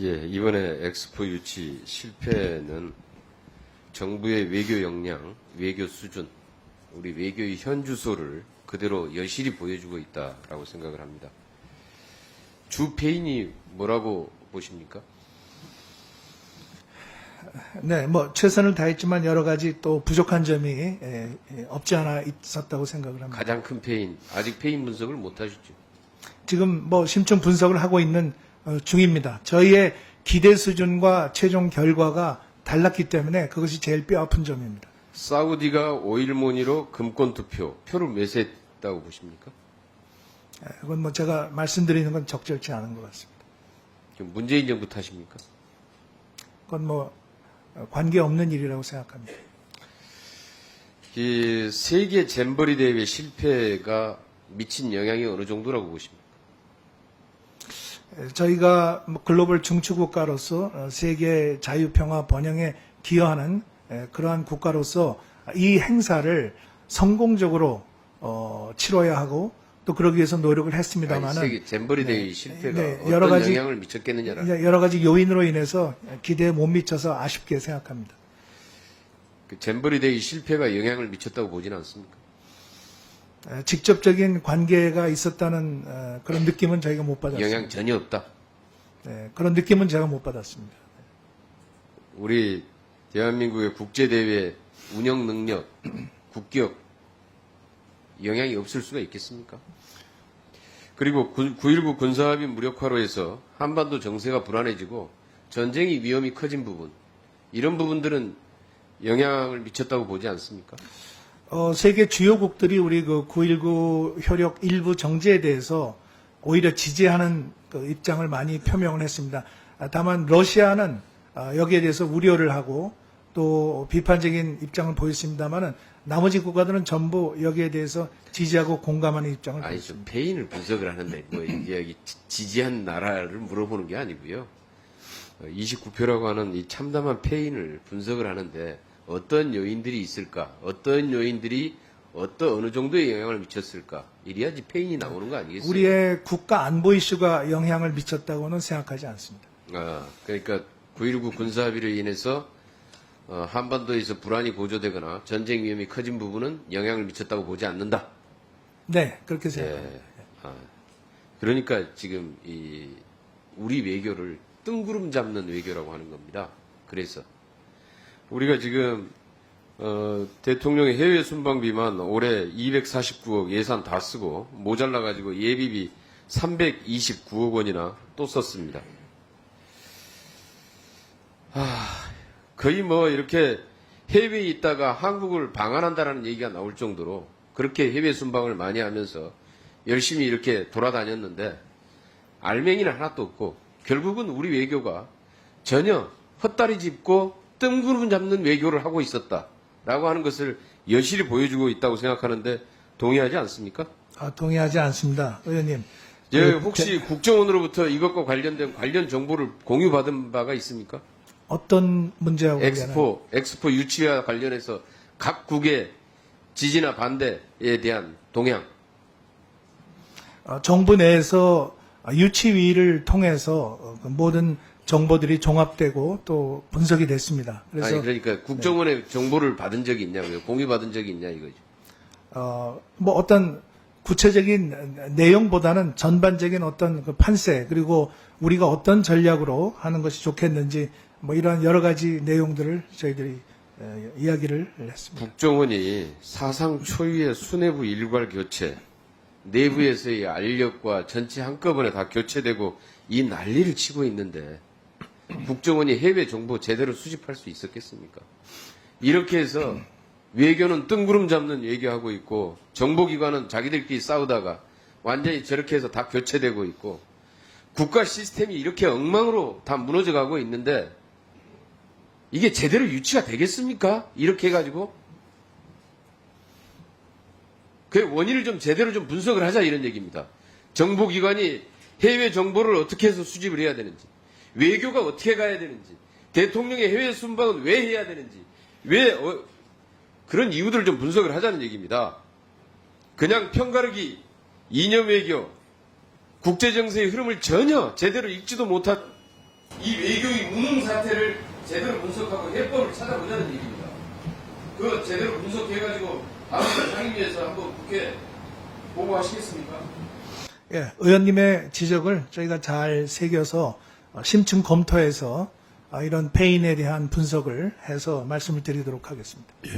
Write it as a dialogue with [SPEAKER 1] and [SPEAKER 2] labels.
[SPEAKER 1] 예, 이번에 엑스포 유치 실패는 정부의 외교 역량, 외교 수준, 우리 외교의 현주소를 그대로 여실히 보여주고 있다라고 생각을 합니다. 주 패인이 뭐라고 보십니까?
[SPEAKER 2] 네, 뭐 최선을 다했지만 여러 가지 또 부족한 점이 없지 않아 있었다고 생각을 합니다.
[SPEAKER 1] 가장 큰 패인, 아직 패인 분석을 못 하셨죠.
[SPEAKER 2] 지금 뭐 심층 분석을 하고 있는 중입니다. 저희의 기대 수준과 최종 결과가 달랐기 때문에 그것이 제일 뼈아픈 점입니다.
[SPEAKER 1] 사우디가 오일모니로 금권 투표, 표를 매수했다고 보십니까?
[SPEAKER 2] 그건 뭐 제가 말씀드리는 건 적절치 않은 것 같습니다.
[SPEAKER 1] 지금 문재인 정부 탓입니까?
[SPEAKER 2] 그건 뭐 관계없는 일이라고 생각합니다.
[SPEAKER 1] 이 세계 잼버리 대회 실패가 미친 영향이 어느 정도라고 보십니까?
[SPEAKER 2] 저희가 뭐 글로벌 중추국가로서 세계 자유평화 번영에 기여하는 그러한 국가로서 이 행사를 성공적으로 치러야 하고 또 그러기 위해서 노력을 했습니다만은
[SPEAKER 1] 세계 잼버리 대회 실패가
[SPEAKER 2] 네,
[SPEAKER 1] 어떤
[SPEAKER 2] 여러 가지,
[SPEAKER 1] 영향을 미쳤겠느냐라.
[SPEAKER 2] 여러 가지 요인으로 인해서 기대에 못 미쳐서 아쉽게 생각합니다.
[SPEAKER 1] 그 잼버리 대회 실패가 영향을 미쳤다고 보지는 않습니까?
[SPEAKER 2] 직접적인 관계가 있었다는 그런 느낌은 저희가 못 받았습니다.
[SPEAKER 1] 영향 전혀 없다.
[SPEAKER 2] 네, 그런 느낌은 제가 못 받았습니다.
[SPEAKER 1] 우리 대한민국의 국제대회 운영 능력, 국격, 영향이 없을 수가 있겠습니까? 그리고 9.19 군사합의 무력화로 해서 한반도 정세가 불안해지고 전쟁의 위험이 커진 부분, 이런 부분들은 영향을 미쳤다고 보지 않습니까?
[SPEAKER 2] 세계 주요국들이 우리 그 9.19 효력 일부 정지에 대해서 오히려 지지하는 그 입장을 많이 표명을 했습니다. 다만 러시아는 여기에 대해서 우려를 하고 또 비판적인 입장을 보였습니다만은 나머지 국가들은 전부 여기에 대해서 지지하고 공감하는 입장을
[SPEAKER 1] 아니,
[SPEAKER 2] 보였습니다.
[SPEAKER 1] 좀 패인을 분석을 하는데, 뭐, 이게 여기 지지한 나라를 물어보는 게 아니고요. 29표라고 하는 이 참담한 패인을 분석을 하는데, 어떤 요인들이 있을까? 어떤 요인들이 어느 정도의 영향을 미쳤을까? 이래야지 패인이 나오는 거 아니겠어요?
[SPEAKER 2] 우리의 국가 안보 이슈가 영향을 미쳤다고는 생각하지 않습니다.
[SPEAKER 1] 그러니까 9.19 군사합의로 인해서 한반도에서 불안이 고조되거나 전쟁 위험이 커진 부분은 영향을 미쳤다고 보지 않는다.
[SPEAKER 2] 네, 그렇게 생각합니다.
[SPEAKER 1] 예. 그러니까 지금 우리 외교를 뜬구름 잡는 외교라고 하는 겁니다. 그래서 우리가 지금 대통령의 해외 순방비만 올해 249억 예산 다 쓰고 모자라 가지고 예비비 329억 원이나 또 썼습니다. 거의 뭐 이렇게 해외에 있다가 한국을 방한한다라는 얘기가 나올 정도로 그렇게 해외 순방을 많이 하면서 열심히 이렇게 돌아다녔는데 알맹이는 하나도 없고 결국은 우리 외교가 전혀 헛다리 짚고 뜬구름 잡는 외교를 하고 있었다라고 하는 것을 여실히 보여주고 있다고 생각하는데 동의하지 않습니까?
[SPEAKER 2] 동의하지 않습니다. 의원님.
[SPEAKER 1] 혹시 국정원으로부터 이것과 관련된 관련 정보를 공유받은 바가 있습니까?
[SPEAKER 2] 어떤 문제하고
[SPEAKER 1] 엑스포 유치와 관련해서 각국의 지지나 반대에 대한 동향.
[SPEAKER 2] 정부 내에서 유치위를 통해서 모든 정보들이 종합되고 또 분석이 됐습니다. 그래서
[SPEAKER 1] 그러니까 국정원의 정보를 받은 적이 있냐고요? 공유받은 적이 있냐 이거죠.
[SPEAKER 2] 뭐 어떤 구체적인 내용보다는 전반적인 어떤 그 판세 그리고 우리가 어떤 전략으로 하는 것이 좋겠는지 뭐 이러한 여러 가지 내용들을 저희들이 이야기를 했습니다.
[SPEAKER 1] 국정원이 사상 초유의 수뇌부 일괄 교체, 내부에서의 알력과 전체 한꺼번에 다 교체되고 이 난리를 치고 있는데 국정원이 해외 정보 제대로 수집할 수 있었겠습니까? 이렇게 해서 외교는 뜬구름 잡는 얘기하고 있고 정보기관은 자기들끼리 싸우다가 완전히 저렇게 해서 다 교체되고 있고 국가 시스템이 이렇게 엉망으로 다 무너져가고 있는데 이게 제대로 유치가 되겠습니까? 이렇게 해가지고 그 원인을 좀 제대로 좀 분석을 하자 이런 얘기입니다. 정보기관이 해외 정보를 어떻게 해서 수집을 해야 되는지 외교가 어떻게 가야 되는지 대통령의 해외 순방은 왜 해야 되는지 그런 이유들을 좀 분석을 하자는 얘기입니다. 그냥 편가르기, 이념 외교, 국제정세의 흐름을 전혀 제대로 읽지도 못한 이 외교의 무능 사태를 제대로 분석하고 해법을 찾아보자는 얘기입니다. 그거 제대로 분석해가지고 다음 상임위에서 한번 국회 보고하시겠습니까?
[SPEAKER 2] 예, 의원님의 지적을 저희가 잘 새겨서 심층 검토해서 이런 패인에 대한 분석을 해서 말씀을 드리도록 하겠습니다.
[SPEAKER 3] 예.